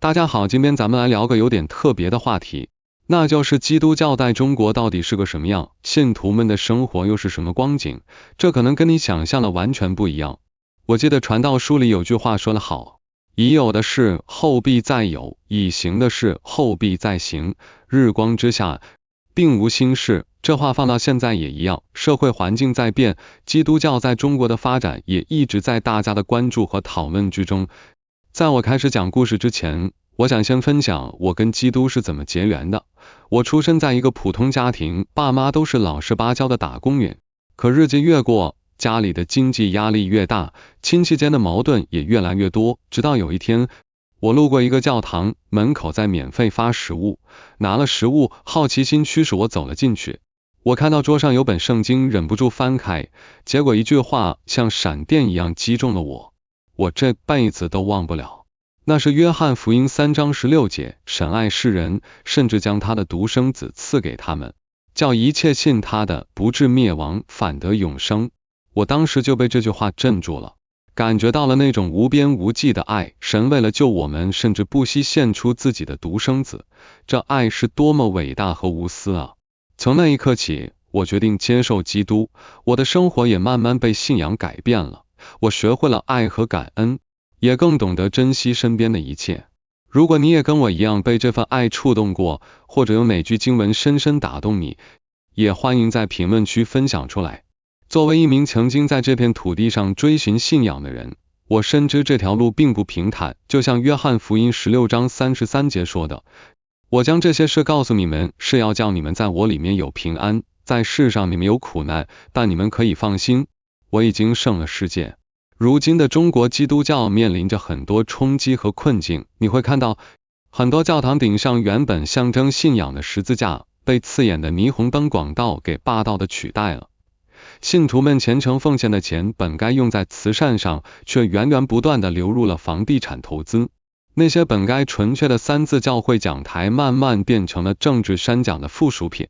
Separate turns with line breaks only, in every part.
大家好，今天咱们来聊个有点特别的话题，那就是基督教在中国到底是个什么样，信徒们的生活又是什么光景，这可能跟你想象的完全不一样。我记得传道书里有句话说得好，已有的事后必再有，已行的事后必再行，日光之下并无新事。这话放到现在也一样，社会环境在变，基督教在中国的发展也一直在大家的关注和讨论之中。在我开始讲故事之前，我想先分享我跟基督是怎么结缘的。我出生在一个普通家庭，爸妈都是老实巴交的打工人，可日子越过，家里的经济压力越大，亲戚间的矛盾也越来越多，直到有一天，我路过一个教堂，门口在免费发食物，拿了食物，好奇心驱使我走了进去。我看到桌上有本圣经，忍不住翻开，结果一句话像闪电一样击中了我这辈子都忘不了。那是约翰福音3章16节，神爱世人，甚至将他的独生子赐给他们，叫一切信他的不至灭亡，反得永生。我当时就被这句话镇住了，感觉到了那种无边无际的爱，神为了救我们，甚至不惜献出自己的独生子，这爱是多么伟大和无私啊！从那一刻起，我决定接受基督，我的生活也慢慢被信仰改变了。我学会了爱和感恩，也更懂得珍惜身边的一切。如果你也跟我一样被这份爱触动过，或者有哪句经文深深打动你，也欢迎在评论区分享出来。作为一名曾经在这片土地上追寻信仰的人，我深知这条路并不平坦，就像约翰福音16章33节说的，我将这些事告诉你们，是要叫你们在我里面有平安，在世上你们有苦难，但你们可以放心，我已经胜了世界。如今的中国基督教面临着很多冲击和困境，你会看到很多教堂顶上原本象征信仰的十字架，被刺眼的霓虹灯广告给霸道的取代了。信徒们虔诚奉献的钱本该用在慈善上，却源源不断地流入了房地产投资。那些本该纯粹的三字教会讲台，慢慢变成了政治煽讲的附属品。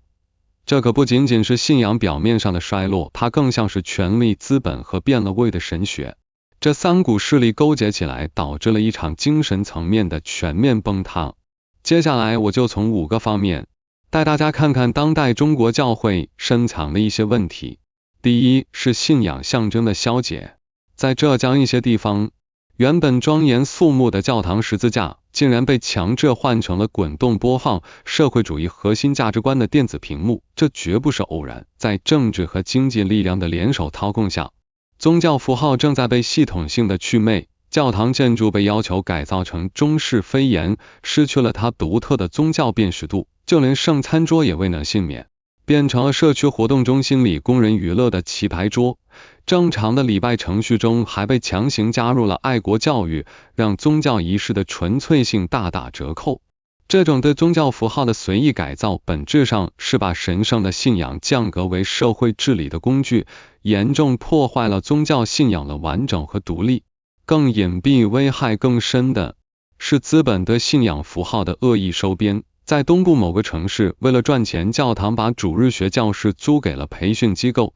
这可不仅仅是信仰表面上的衰落，它更像是权力、资本和变了味的神学。这三股势力勾结起来，导致了一场精神层面的全面崩塌。接下来我就从5个方面带大家看看当代中国教会深藏的一些问题。第一是信仰象征的消解。在浙江一些地方，原本庄严肃穆的教堂十字架竟然被强制换成了滚动播放社会主义核心价值观的电子屏幕，这绝不是偶然。在政治和经济力量的联手操控下，宗教符号正在被系统性的祛魅，教堂建筑被要求改造成中式飞檐，失去了它独特的宗教辨识度，就连圣餐桌也未能幸免，变成了社区活动中心里供人娱乐的棋牌桌。正常的礼拜程序中还被强行加入了爱国教育，让宗教仪式的纯粹性大打折扣。这种对宗教符号的随意改造，本质上是把神圣的信仰降格为社会治理的工具，严重破坏了宗教信仰的完整和独立。更隐蔽、危害更深的是资本对信仰符号的恶意收编。在东部某个城市，为了赚钱，教堂把主日学教室租给了培训机构，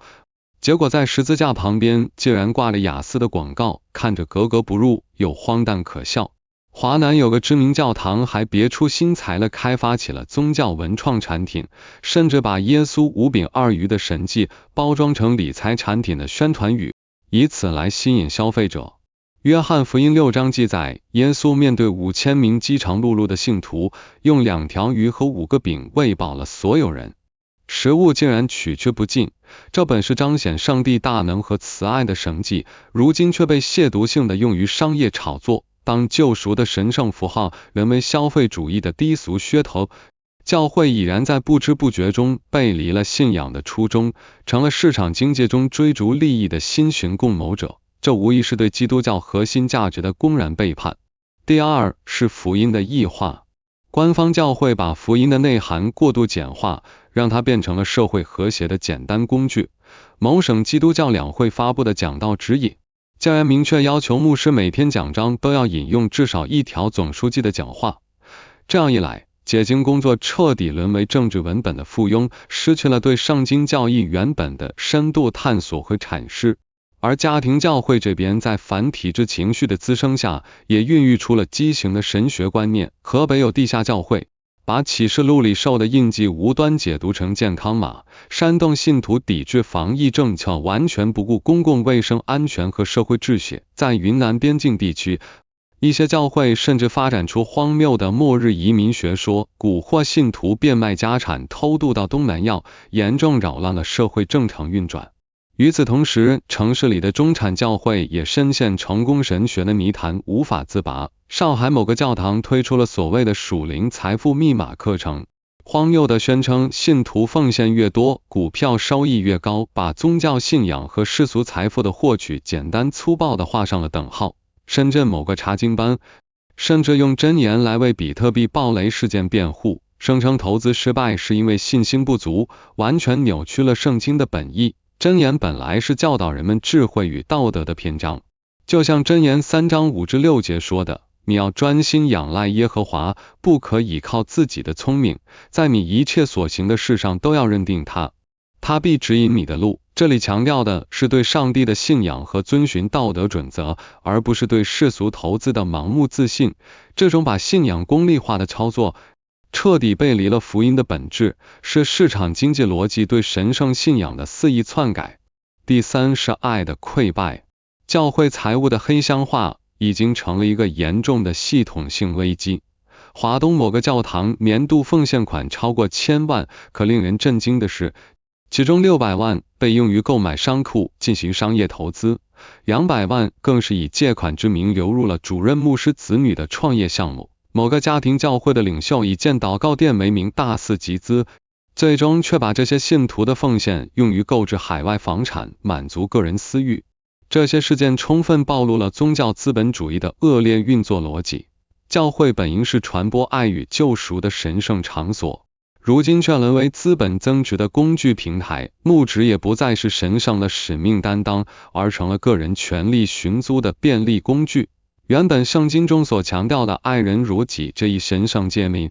结果在十字架旁边竟然挂着雅思的广告，看着格格不入又荒诞可笑。华南有个知名教堂还别出心裁地开发起了宗教文创产品，甚至把耶稣5饼2鱼的神迹包装成理财产品的宣传语，以此来吸引消费者。约翰福音6章记载，耶稣面对5000名饥肠辘辘的信徒，用2条鱼和5个饼喂饱了所有人，食物竟然取之不尽。这本是彰显上帝大能和慈爱的神迹，如今却被亵渎性的用于商业炒作，当救赎的神圣符号沦为消费主义的低俗噱头。教会已然在不知不觉中背离了信仰的初衷，成了市场经济中追逐利益的新型共谋者，这无疑是对基督教核心价值的公然背叛。第二是福音的异化。官方教会把福音的内涵过度简化，让它变成了社会和谐的简单工具。某省基督教两会发布的讲道指引，竟然明确要求牧师每篇讲章都要引用至少1条总书记的讲话。这样一来，解经工作彻底沦为政治文本的附庸，失去了对圣经教义原本的深度探索和阐释。而家庭教会这边在反体制情绪的滋生下，也孕育出了畸形的神学观念。河北有地下教会，把启示录里受的印记无端解读成健康码，煽动信徒抵制防疫政策，完全不顾公共卫生安全和社会秩序。在云南边境地区，一些教会甚至发展出荒谬的末日移民学说，蛊惑信徒变卖家产偷渡到东南亚，严重扰乱了社会正常运转。与此同时，城市里的中产教会也深陷成功神学的泥潭，无法自拔。上海某个教堂推出了所谓的属灵财富密码课程，荒谬地宣称信徒奉献越多，股票收益越高，把宗教信仰和世俗财富的获取简单粗暴地画上了等号。深圳某个查经班甚至用箴言来为比特币暴雷事件辩护，声称投资失败是因为信心不足，完全扭曲了圣经的本意。箴言本来是教导人们智慧与道德的篇章，就像箴言3章5至6节说的，你要专心仰赖耶和华，不可倚靠自己的聪明，在你一切所行的事上都要认定他，他必指引你的路。这里强调的是对上帝的信仰和遵循道德准则，而不是对世俗投资的盲目自信。这种把信仰功利化的操作，彻底背离了福音的本质，是市场经济逻辑对神圣信仰的肆意篡改。第三是爱的溃败。教会财务的黑箱化已经成了一个严重的系统性危机。华东某个教堂年度奉献款超过1000万，可令人震惊的是，其中600万被用于购买商库进行商业投资，200万更是以借款之名流入了主任牧师子女的创业项目。某个家庭教会的领袖以建祷告殿为名大肆集资，最终却把这些信徒的奉献用于购置海外房产，满足个人私欲。这些事件充分暴露了宗教资本主义的恶劣运作逻辑。教会本应是传播爱与救赎的神圣场所，如今却沦为资本增值的工具平台，牧职也不再是神圣的使命担当，而成了个人权力寻租的便利工具。原本圣经中所强调的爱人如己这一神圣诫命，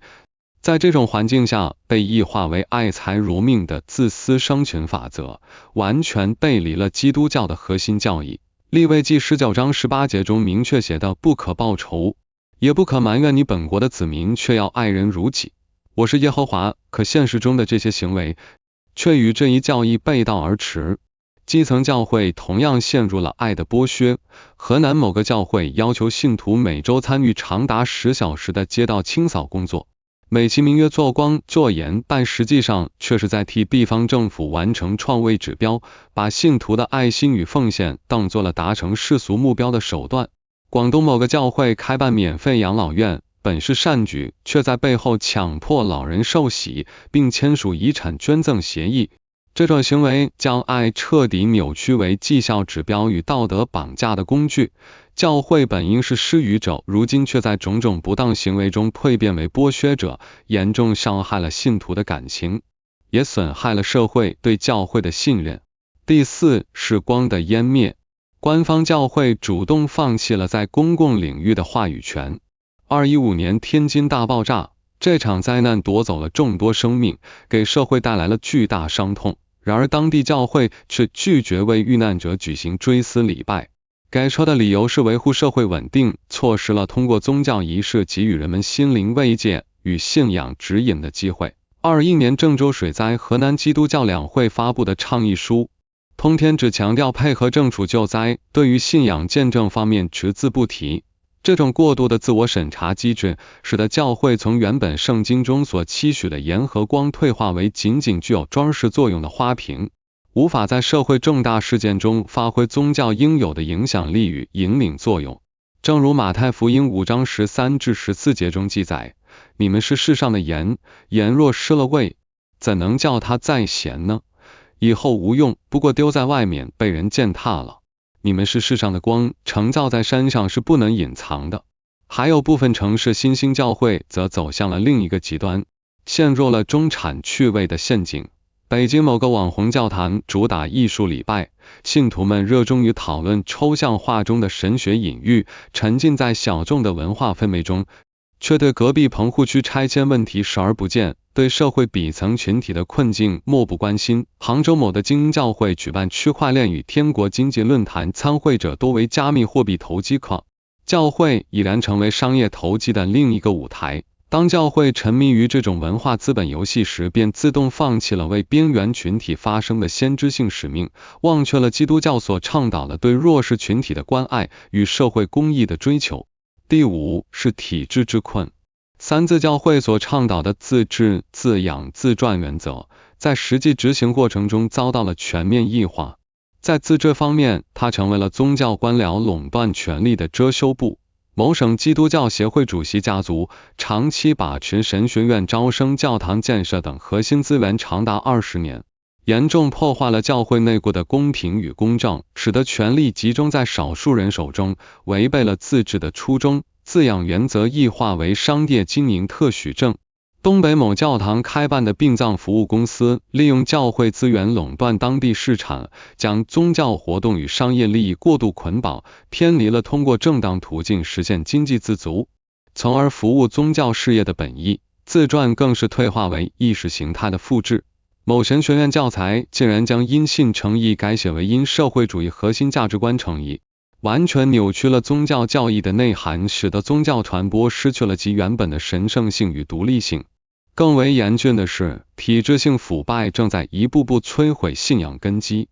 在这种环境下被异化为爱财如命的自私生存法则，完全背离了基督教的核心教义。利未记19章18节中明确写的不可报仇，也不可埋怨你本国的子民，却要爱人如己，我是耶和华。可现实中的这些行为却与这一教义背道而驰。基层教会同样陷入了爱的剥削。河南某个教会要求信徒每周参与长达10小时的街道清扫工作，美其名曰做光做盐，但实际上却是在替地方政府完成创卫指标，把信徒的爱心与奉献当作了达成世俗目标的手段。广东某个教会开办免费养老院，本是善举，却在背后强迫老人受洗，并签署遗产捐赠协议。这种行为将爱彻底扭曲为绩效指标与道德绑架的工具。教会本应是施予者，如今却在种种不当行为中蜕变为剥削者，严重伤害了信徒的感情，也损害了社会对教会的信任。第四是光的湮灭。官方教会主动放弃了在公共领域的话语权。2015年天津大爆炸，这场灾难夺走了众多生命，给社会带来了巨大伤痛。然而当地教会却拒绝为遇难者举行追思礼拜，改车的理由是维护社会稳定，错失了通过宗教仪式给予人们心灵慰藉与信仰指引的机会。21年郑州水灾，河南基督教两会发布的倡议书，通篇只强调配合政府救灾，对于信仰见证方面只字不提。这种过度的自我审查机制，使得教会从原本圣经中所期许的盐和光退化为仅仅具有装饰作用的花瓶，无法在社会重大事件中发挥宗教应有的影响力与引领作用。正如马太福音5章13至14节中记载，你们是世上的盐，盐若失了味，怎能叫它再咸呢？以后无用，不过丢在外面，被人践踏了。你们是世上的光，城造在山上是不能隐藏的。还有部分城市新兴教会则走向了另一个极端，陷入了中产趣味的陷阱。北京某个网红教堂主打艺术礼拜，信徒们热衷于讨论抽象画中的神学隐喻，沉浸在小众的文化氛围中，却对隔壁棚户区拆迁问题视而不见，对社会底层群体的困境漠不关心。杭州某的精英教会举办区块链与天国经济论坛，参会者多为加密货币投机客，教会已然成为商业投机的另一个舞台。当教会沉迷于这种文化资本游戏时，便自动放弃了为边缘群体发声的先知性使命，忘却了基督教所倡导的对弱势群体的关爱与社会公义的追求。第五是体制之困。三自教会所倡导的自治、自养、自传原则，在实际执行过程中遭到了全面异化。在自治方面，它成为了宗教官僚垄断权力的遮羞布。某省基督教协会主席家族长期把持神学院招生、教堂建设等核心资源长达20年，严重破坏了教会内部的公平与公正，使得权力集中在少数人手中，违背了自治的初衷。自养原则异化为商业经营特许证。东北某教堂开办的殡葬服务公司，利用教会资源垄断当地市场，将宗教活动与商业利益过度捆绑，偏离了通过正当途径实现经济自足，从而服务宗教事业的本意。自传更是退化为意识形态的复制。某神学院教材竟然将因信诚意改写为因社会主义核心价值观诚意，完全扭曲了宗教教义的内涵，使得宗教传播失去了其原本的神圣性与独立性。更为严峻的是，体制性腐败正在一步步摧毁信仰根基。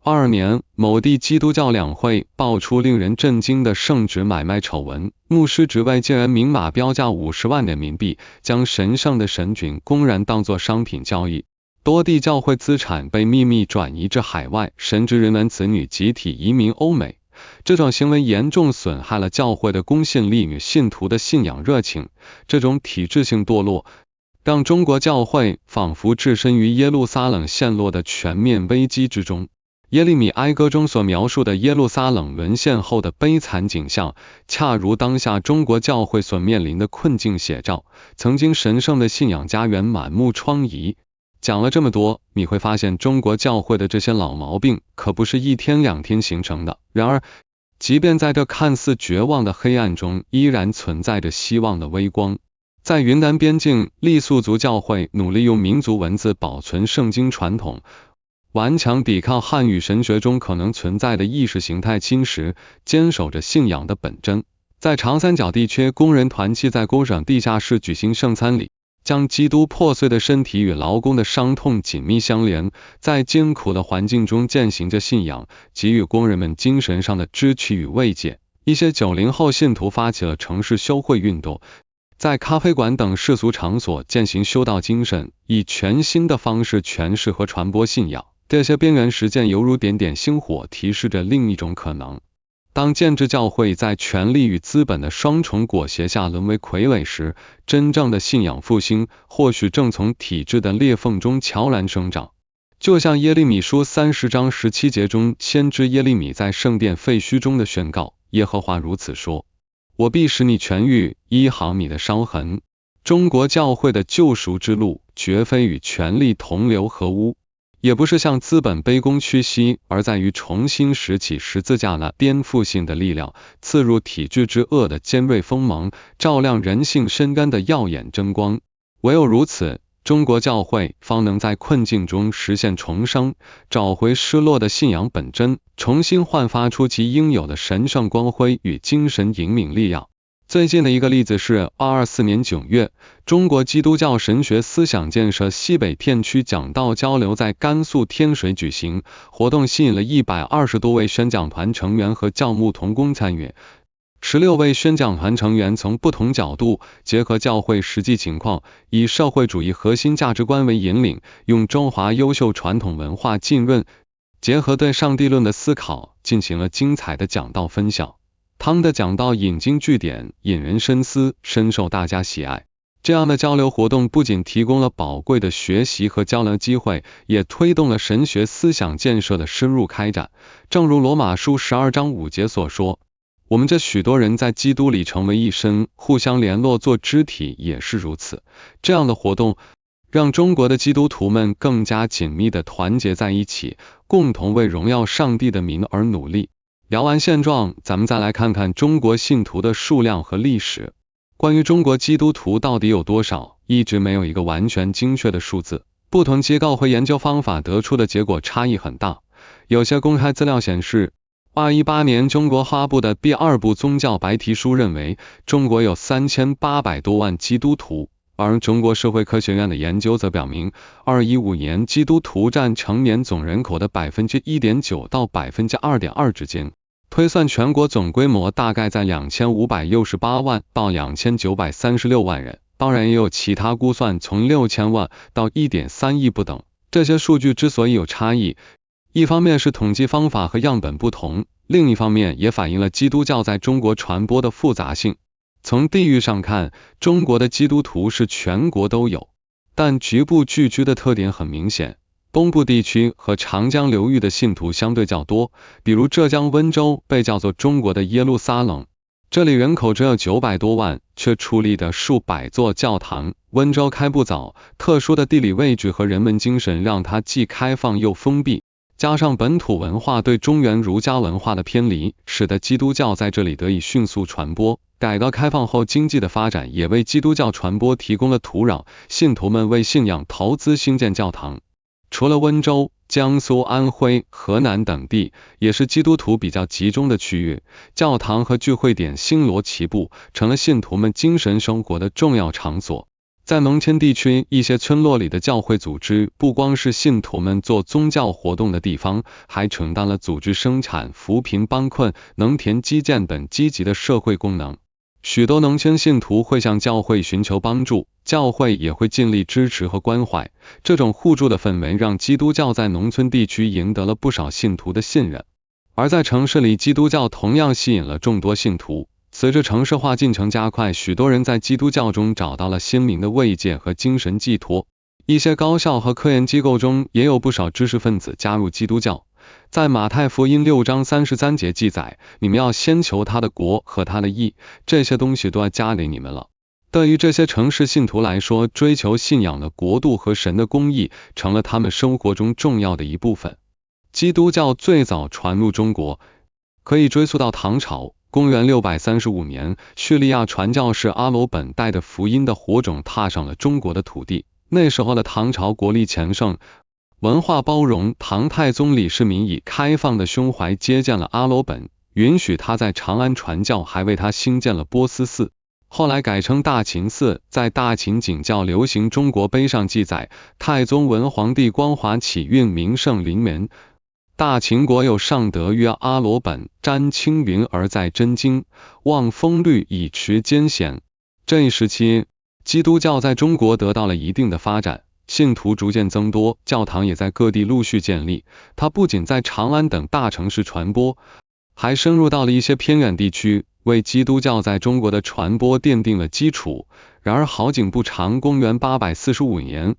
22年，某地基督教两会爆出令人震惊的圣职买卖丑闻，牧师职位竟然明码标价50万人民币，将神圣的神菌公然当作商品交易。多地教会资产被秘密转移至海外，神职人员子女集体移民欧美。这种行为严重损害了教会的公信力与信徒的信仰热情。这种体制性堕落，让中国教会仿佛置身于耶路撒冷陷落的全面危机之中。耶利米哀歌中所描述的耶路撒冷沦陷后的悲惨景象，恰如当下中国教会所面临的困境写照。曾经神圣的信仰家园满目疮痍。讲了这么多，你会发现中国教会的这些老毛病可不是一天两天形成的。然而，即便在这看似绝望的黑暗中，依然存在着希望的微光。在云南边境，傈僳族教会努力用民族文字保存圣经传统，顽强抵抗汉语神学中可能存在的意识形态侵蚀，坚守着信仰的本真。在长三角地区，工人团契在工省地下室举行圣餐礼，将基督破碎的身体与劳工的伤痛紧密相连，在艰苦的环境中践行着信仰，给予工人们精神上的支持与慰藉。一些90后信徒发起了城市修会运动，在咖啡馆等世俗场所践行修道精神，以全新的方式诠释和传播信仰。这些边缘实践犹如点点星火，提示着另一种可能。当建制教会在权力与资本的双重裹挟下沦为傀儡时，真正的信仰复兴或许正从体制的裂缝中悄然生长。就像耶利米书30章17节中先知耶利米在圣殿废墟中的宣告，耶和华如此说，我必使你痊愈，医好你的伤痕。中国教会的救赎之路绝非与权力同流合污，也不是向资本卑躬屈膝，而在于重新拾起十字架那颠覆性的力量，刺入体制之恶的尖锐锋芒，照亮人性深渊的耀眼真光。唯有如此，中国教会方能在困境中实现重生，找回失落的信仰本真，重新焕发出其应有的神圣光辉与精神引领力量。最近的一个例子是224年9月，中国基督教神学思想建设西北片区讲道交流在甘肃天水举行，活动吸引了120多位宣讲团成员和教牧同工参与。16位宣讲团成员从不同角度结合教会实际情况，以社会主义核心价值观为引领，用中华优秀传统文化浸润，结合对上帝论的思考，进行了精彩的讲道分享。他们的讲道引经据典，引人深思，深受大家喜爱。这样的交流活动不仅提供了宝贵的学习和交流机会，也推动了神学思想建设的深入开展。正如罗马书12章5节所说，我们这许多人在基督里成为一身，互相联络做肢体也是如此。这样的活动让中国的基督徒们更加紧密地团结在一起，共同为荣耀上帝的名而努力。聊完现状，咱们再来看看中国信徒的数量和历史。关于中国基督徒到底有多少，一直没有一个完全精确的数字，不同机构和研究方法得出的结果差异很大。有些公开资料显示，2018年中国发布的第2部宗教白皮书认为，中国有3800多万基督徒，而中国社会科学院的研究则表明，2015年基督徒占成年总人口的 1.9% 到 2.2% 之间。推算全国总规模大概在2568万到2936万人，当然也有其他估算从6000万到1.3亿不等。这些数据之所以有差异，一方面是统计方法和样本不同，另一方面也反映了基督教在中国传播的复杂性。从地域上看，中国的基督徒是全国都有，但局部聚居的特点很明显。东部地区和长江流域的信徒相对较多，比如浙江温州被叫做中国的耶路撒冷，这里人口只有900多万，却矗立的数百座教堂。温州开埠早，特殊的地理位置和人文精神让它既开放又封闭，加上本土文化对中原儒家文化的偏离，使得基督教在这里得以迅速传播。改革开放后经济的发展也为基督教传播提供了土壤，信徒们为信仰投资兴建教堂。除了温州，江苏、安徽、河南等地也是基督徒比较集中的区域，教堂和聚会点星罗棋布，成了信徒们精神生活的重要场所。在农村地区，一些村落里的教会组织不光是信徒们做宗教活动的地方，还承担了组织生产、扶贫帮困、农田基建等积极的社会功能。许多农村信徒会向教会寻求帮助，教会也会尽力支持和关怀。这种互助的氛围让基督教在农村地区赢得了不少信徒的信任。而在城市里，基督教同样吸引了众多信徒。随着城市化进程加快，许多人在基督教中找到了心灵的慰藉和精神寄托。一些高校和科研机构中也有不少知识分子加入基督教。在马太福音6章33节记载，你们要先求他的国和他的义，这些东西都要加给你们了。对于这些城市信徒来说，追求信仰的国度和神的公义成了他们生活中重要的一部分。基督教最早传入中国可以追溯到唐朝。公元635年，叙利亚传教士阿罗本带着福音的火种踏上了中国的土地。那时候的唐朝国力强盛，文化包容，唐太宗李世民以开放的胸怀接见了阿罗本，允许他在长安传教，还为他兴建了波斯寺，后来改称大秦寺。在大秦景教流行中国碑上记载，太宗文皇帝光华启运，名圣临门。大秦国有上德曰阿罗本，瞻青云而在真经，望风律以持艰险。这一时期，基督教在中国得到了一定的发展，信徒逐渐增多，教堂也在各地陆续建立。它不仅在长安等大城市传播，还深入到了一些偏远地区，为基督教在中国的传播奠定了基础。然而好景不长，公元845年，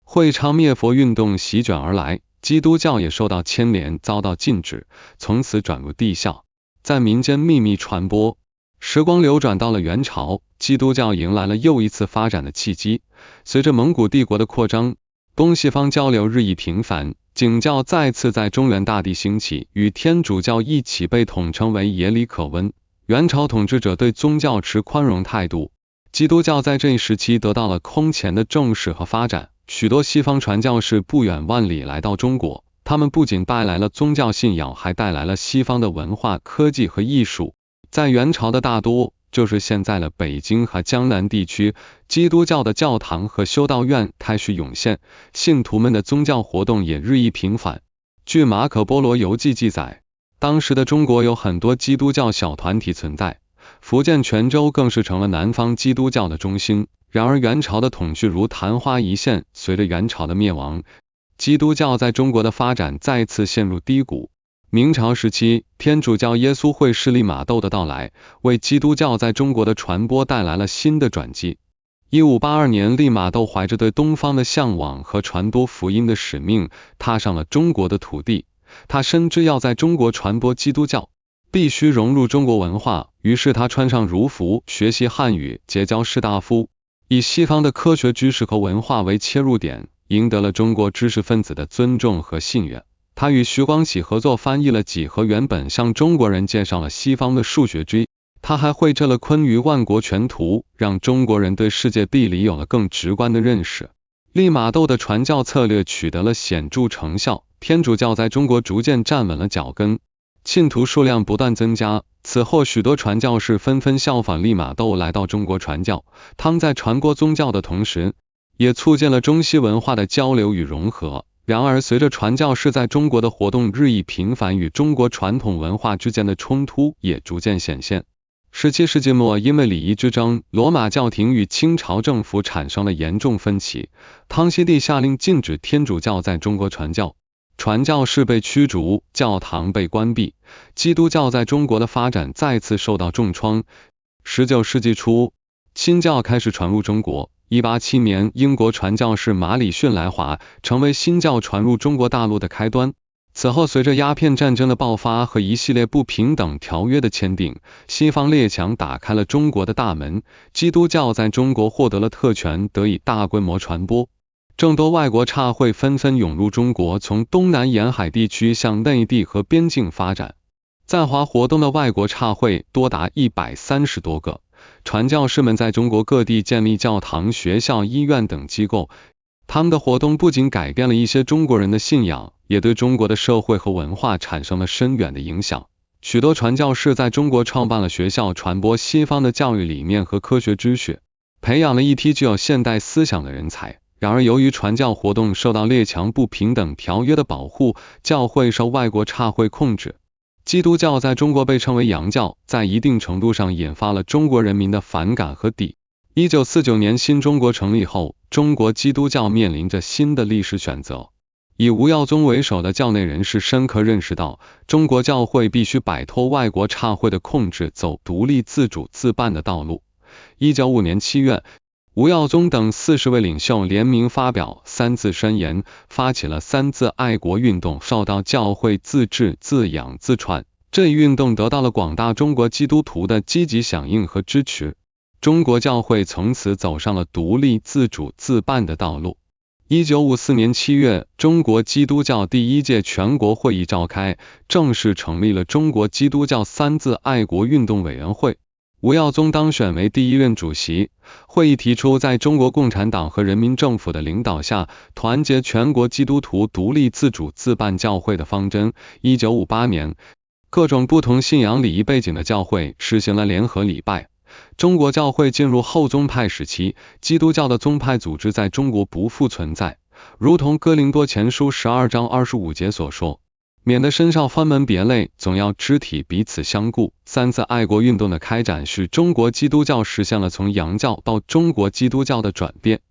会昌灭佛运动席卷而来，基督教也受到牵连，遭到禁止，从此转入地下，在民间秘密传播。时光流转到了元朝，基督教迎来了又一次发展的契机。随着蒙古帝国的扩张，东西方交流日益频繁，景教再次在中原大地兴起，与天主教一起被统称为耶里可温。元朝统治者对宗教持宽容态度，基督教在这一时期得到了空前的重视和发展。许多西方传教士不远万里来到中国，他们不仅带来了宗教信仰，还带来了西方的文化、科技和艺术。在元朝的大都，就是现在的北京和江南地区，基督教的教堂和修道院开始涌现，信徒们的宗教活动也日益频繁。据马可波罗游记记载，当时的中国有很多基督教小团体存在，福建泉州更是成了南方基督教的中心。然而元朝的统治如昙花一现，随着元朝的灭亡，基督教在中国的发展再次陷入低谷。明朝时期，天主教耶稣会士利玛窦的到来，为基督教在中国的传播带来了新的转机。1582年，利玛窦怀着对东方的向往和传播福音的使命，踏上了中国的土地。他深知要在中国传播基督教，必须融入中国文化，于是他穿上儒服，学习汉语，结交士大夫，以西方的科学知识和文化为切入点，赢得了中国知识分子的尊重和信任。他与徐光启合作翻译了几何原本，向中国人介绍了西方的数学基。他他还绘制了《坤舆万国全图》，让中国人对世界地理有了更直观的认识。利玛窦的传教策略取得了显著成效，天主教在中国逐渐站稳了脚跟，信徒数量不断增加。此后许多传教士纷纷效仿利玛窦来到中国传教，他们在传播宗教的同时，也促进了中西文化的交流与融合。然而，随着传教士在中国的活动日益频繁，与中国传统文化之间的冲突也逐渐显现。17世纪末，因为礼仪之争，罗马教廷与清朝政府产生了严重分歧。康熙帝下令禁止天主教在中国传教，传教士被驱逐，教堂被关闭，基督教在中国的发展再次受到重创。19世纪初，新教开始传入中国。187年，英国传教士马里逊来华，成为新教传入中国大陆的开端。此后，随着鸦片战争的爆发和一系列不平等条约的签订，西方列强打开了中国的大门，基督教在中国获得了特权，得以大规模传播。众多外国差会纷纷涌入中国，从东南沿海地区向内地和边境发展。在华活动的外国差会多达130多个。传教士们在中国各地建立教堂、学校、医院等机构，他们的活动不仅改变了一些中国人的信仰，也对中国的社会和文化产生了深远的影响。许多传教士在中国创办了学校，传播西方的教育理念和科学知识，培养了一批具有现代思想的人才。然而，由于传教活动受到列强不平等条约的保护，教会受外国差会控制。基督教在中国被称为洋教，在一定程度上引发了中国人民的反感和敌意。1949年新中国成立后，中国基督教面临着新的历史选择。以吴耀宗为首的教内人士深刻认识到，中国教会必须摆脱外国差会的控制，走独立自主自办的道路。1955年7月，吴耀宗等40位领袖联名发表三字宣言，发起了三字爱国运动，受到教会自治、自养、自传。这一运动得到了广大中国基督徒的积极响应和支持，中国教会从此走上了独立自主自办的道路。1954年7月，中国基督教第一届全国会议召开，正式成立了中国基督教三字爱国运动委员会。吴耀宗当选为第一任主席。会议提出，在中国共产党和人民政府的领导下，团结全国基督徒独立自主自办教会的方针。1958年，各种不同信仰礼仪背景的教会实行了联合礼拜。中国教会进入后宗派时期，基督教的宗派组织在中国不复存在，如同哥林多前书12章25节所说，免得身上分门别类，总要肢体彼此相顾。三次爱国运动的开展，使中国基督教实现了从洋教到中国基督教的转变，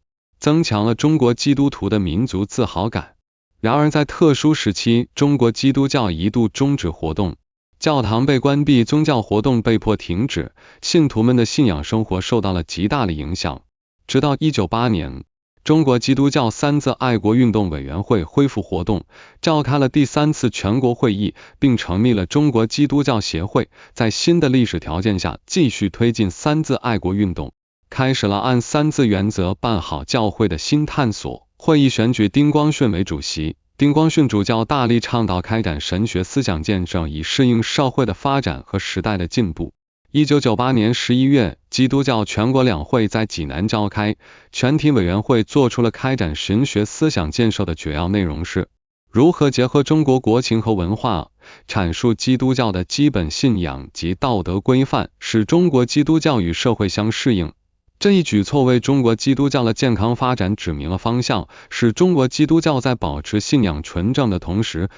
增强了中国基督徒的民族自豪感。然而在特殊时期，中国基督教一度终止活动，教堂被关闭，宗教活动被迫停止，信徒们的信仰生活受到了极大的影响。直到1998年，中国基督教三字爱国运动委员会恢复活动，召开了第3次全国会议，并成立了中国基督教协会。在新的历史条件下，继续推进三字爱国运动，开始了按三字原则办好教会的新探索。会议选举丁光训为主席。丁光训主教大力倡导开展神学思想建设，以适应社会的发展和时代的进步。1998年11月，基督教全国两会在济南召开，全体委员会作出了开展神学思想建设的主要内容是如何结合中国国情和文化，阐述基督教的基本信仰及道德规范，使中国基督教与社会相适应。这一举措为中国基督教的健康发展指明了方向，使中国基督教在保持信仰纯正的同时，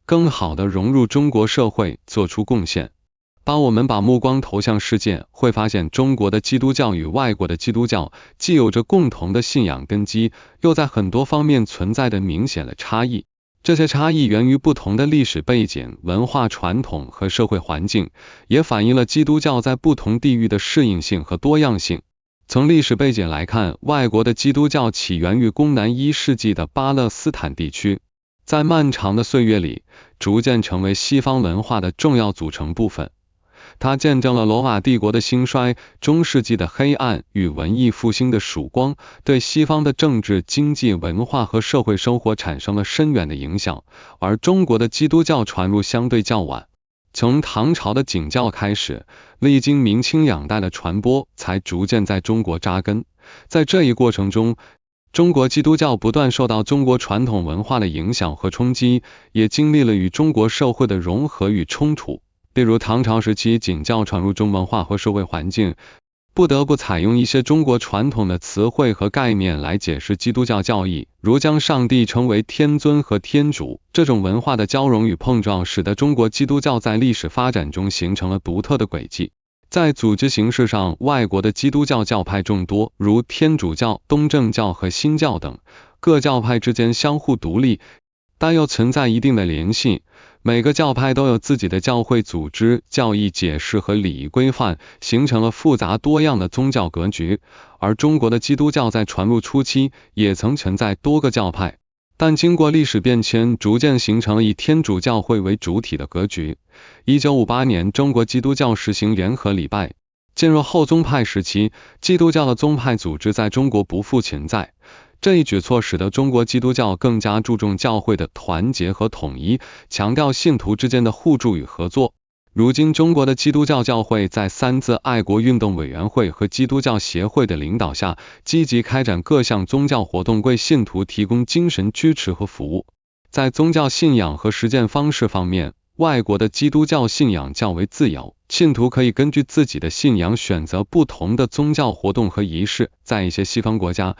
更好地融入中国社会，做出贡献。当我们把目光投向世界，会发现中国的基督教与外国的基督教既有着共同的信仰根基，又在很多方面存在着明显的差异。这些差异源于不同的历史背景、文化传统和社会环境，也反映了基督教在不同地域的适应性和多样性。从历史背景来看，外国的基督教起源于公南1世纪的巴勒斯坦地区，在漫长的岁月里，逐渐成为西方文化的重要组成部分。它见证了罗马帝国的兴衰、中世纪的黑暗与文艺复兴的曙光，对西方的政治、经济、文化和社会生活产生了深远的影响。而中国的基督教传入相对较晚，从唐朝的景教开始，历经明清两代的传播，才逐渐在中国扎根。在这一过程中，中国基督教不断受到中国传统文化的影响和冲击，也经历了与中国社会的融合与冲突。例如唐朝时期，景教传入中文化和社会环境，不得不采用一些中国传统的词汇和概念来解释基督教教义，如将上帝称为天尊和天主。这种文化的交融与碰撞，使得中国基督教在历史发展中形成了独特的轨迹。在组织形式上，外国的基督教教派众多，如天主教、东正教和新教等，各教派之间相互独立，但又存在一定的联系。每个教派都有自己的教会组织、教义解释和礼仪规范，形成了复杂多样的宗教格局。而中国的基督教在传入初期也曾存在多个教派，但经过历史变迁，逐渐形成了以天主教会为主体的格局。1958年，中国基督教实行联合礼拜。进入后宗派时期，基督教的宗派组织在中国不复存在。这一举措使得中国基督教更加注重教会的团结和统一，强调信徒之间的互助与合作。如今，中国的基督教教会在三自爱国运动委员会和基督教协会的领导下，积极开展各项宗教活动，为信徒提供精神支持和服务。在宗教信仰和实践方式方面，外国的基督教信仰较为自由，信徒可以根据自己的信仰选择不同的宗教活动和仪式。在一些西方国家，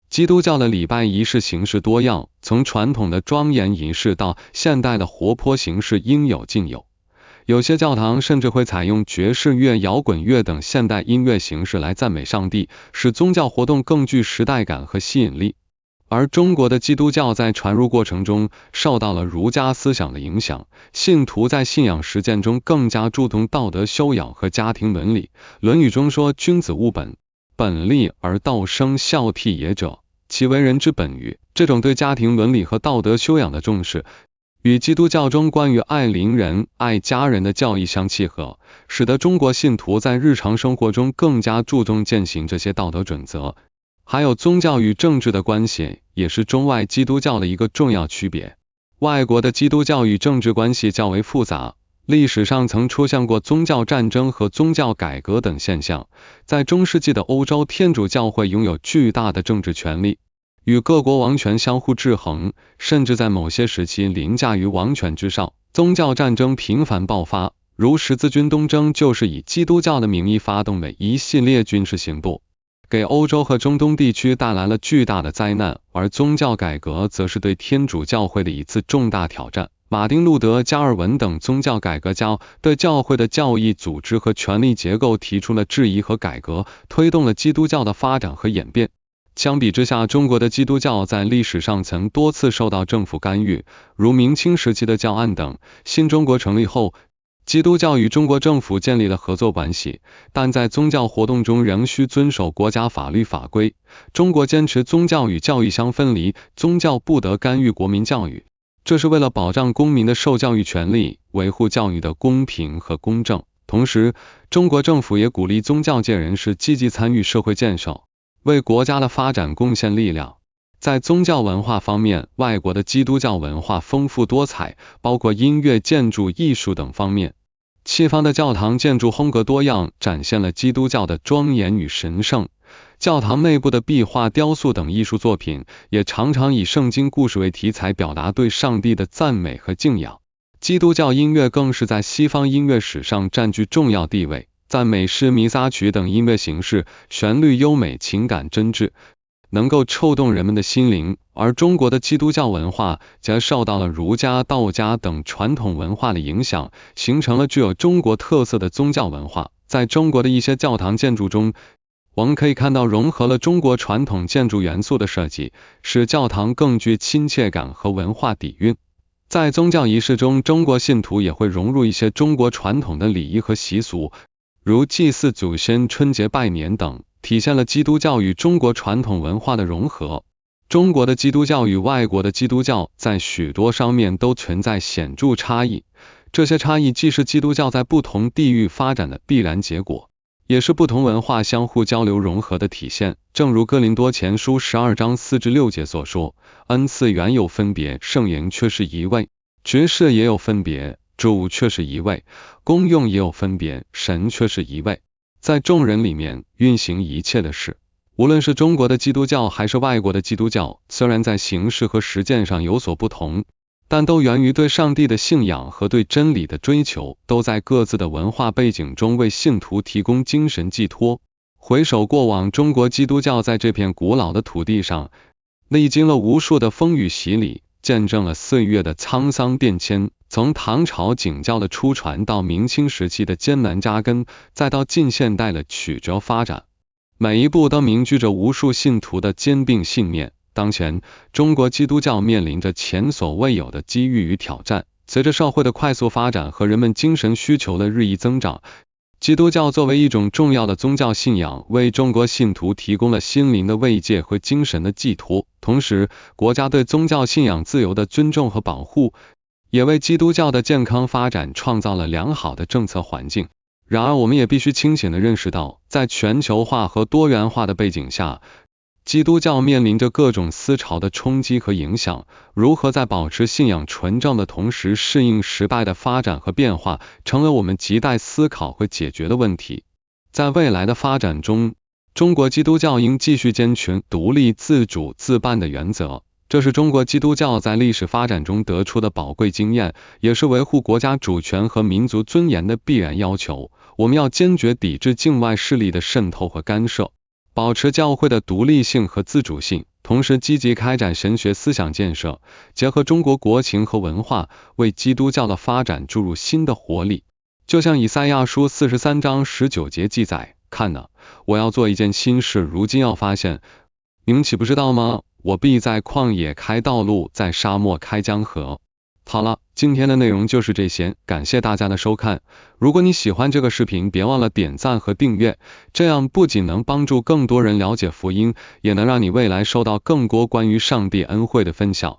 基督教的礼拜仪式形式多样，从传统的庄严仪式到现代的活泼形式应有尽有。有些教堂甚至会采用爵士乐、摇滚乐等现代音乐形式来赞美上帝，使宗教活动更具时代感和吸引力。而中国的基督教在传入过程中受到了儒家思想的影响，信徒在信仰实践中更加注重道德修养和家庭伦理。论语中说，君子务本，本立而道生，孝悌也者，其为人之本与。这种对家庭伦理和道德修养的重视，与基督教中关于爱邻人、爱家人的教义相契合，使得中国信徒在日常生活中更加注重践行这些道德准则。还有宗教与政治的关系，也是中外基督教的一个重要区别。外国的基督教与政治关系较为复杂，历史上曾出现过宗教战争和宗教改革等现象。在中世纪的欧洲，天主教会拥有巨大的政治权力，与各国王权相互制衡，甚至在某些时期凌驾于王权之上。宗教战争频繁爆发，如十字军东征就是以基督教的名义发动的一系列军事行动，给欧洲和中东地区带来了巨大的灾难。而宗教改革则是对天主教会的一次重大挑战。马丁·路德·加尔文等宗教改革家对教会的教义组织和权力结构提出了质疑和改革，推动了基督教的发展和演变。相比之下，中国的基督教在历史上曾多次受到政府干预，如明清时期的教案等。新中国成立后，基督教与中国政府建立了合作关系，但在宗教活动中仍需遵守国家法律法规。中国坚持宗教与教育相分离，宗教不得干预国民教育，这是为了保障公民的受教育权利，维护教育的公平和公正。同时，中国政府也鼓励宗教界人士积极参与社会建设，为国家的发展贡献力量。在宗教文化方面，外国的基督教文化丰富多彩，包括音乐、建筑、艺术等方面。西方的教堂建筑风格多样，展现了基督教的庄严与神圣。教堂内部的壁画、雕塑等艺术作品也常常以圣经故事为题材，表达对上帝的赞美和敬仰。基督教音乐更是在西方音乐史上占据重要地位，赞美诗、弥撒曲等音乐形式，旋律优美，情感真挚，能够触动人们的心灵。而中国的基督教文化则受到了儒家、道家等传统文化的影响，形成了具有中国特色的宗教文化。在中国的一些教堂建筑中，我们可以看到融合了中国传统建筑元素的设计，使教堂更具亲切感和文化底蕴。在宗教仪式中，中国信徒也会融入一些中国传统的礼仪和习俗，如祭祀祖先、春节拜年等，体现了基督教与中国传统文化的融合。中国的基督教与外国的基督教在许多方面都存在显著差异，这些差异既是基督教在不同地域发展的必然结果，也是不同文化相互交流融合的体现。正如哥林多前书12章4至6节所说，恩赐原有分别，圣灵却是一位；职事也有分别，主却是一位，功用也有分别，神却是一位，在众人里面运行一切的事。无论是中国的基督教还是外国的基督教，虽然在形式和实践上有所不同，但都源于对上帝的信仰和对真理的追求，都在各自的文化背景中为信徒提供精神寄托。回首过往，中国基督教在这片古老的土地上历经了无数的风雨洗礼，见证了岁月的沧桑变迁，从唐朝景教的初传到明清时期的艰难扎根，再到近现代的曲折发展，每一步都凝聚着无数信徒的坚定信念。当前，中国基督教面临着前所未有的机遇与挑战。随着社会的快速发展和人们精神需求的日益增长，基督教作为一种重要的宗教信仰，为中国信徒提供了心灵的慰藉和精神的寄托。同时，国家对宗教信仰自由的尊重和保护，也为基督教的健康发展创造了良好的政策环境。然而，我们也必须清醒地认识到，在全球化和多元化的背景下，基督教面临着各种思潮的冲击和影响，如何在保持信仰纯正的同时适应时代的发展和变化，成为我们亟待思考和解决的问题。在未来的发展中，中国基督教应继续坚持独立、自主、自办的原则，这是中国基督教在历史发展中得出的宝贵经验，也是维护国家主权和民族尊严的必然要求。我们要坚决抵制境外势力的渗透和干涉，保持教会的独立性和自主性，同时积极开展神学思想建设，结合中国国情和文化，为基督教的发展注入新的活力。就像以赛亚书43章19节记载，看哪，我要做一件新事，如今要发现，你们岂不知道吗？我必在旷野开道路，在沙漠开江河。好了，今天的内容就是这些，感谢大家的收看。如果你喜欢这个视频，别忘了点赞和订阅，这样不仅能帮助更多人了解福音，也能让你未来收到更多关于上帝恩惠的分享。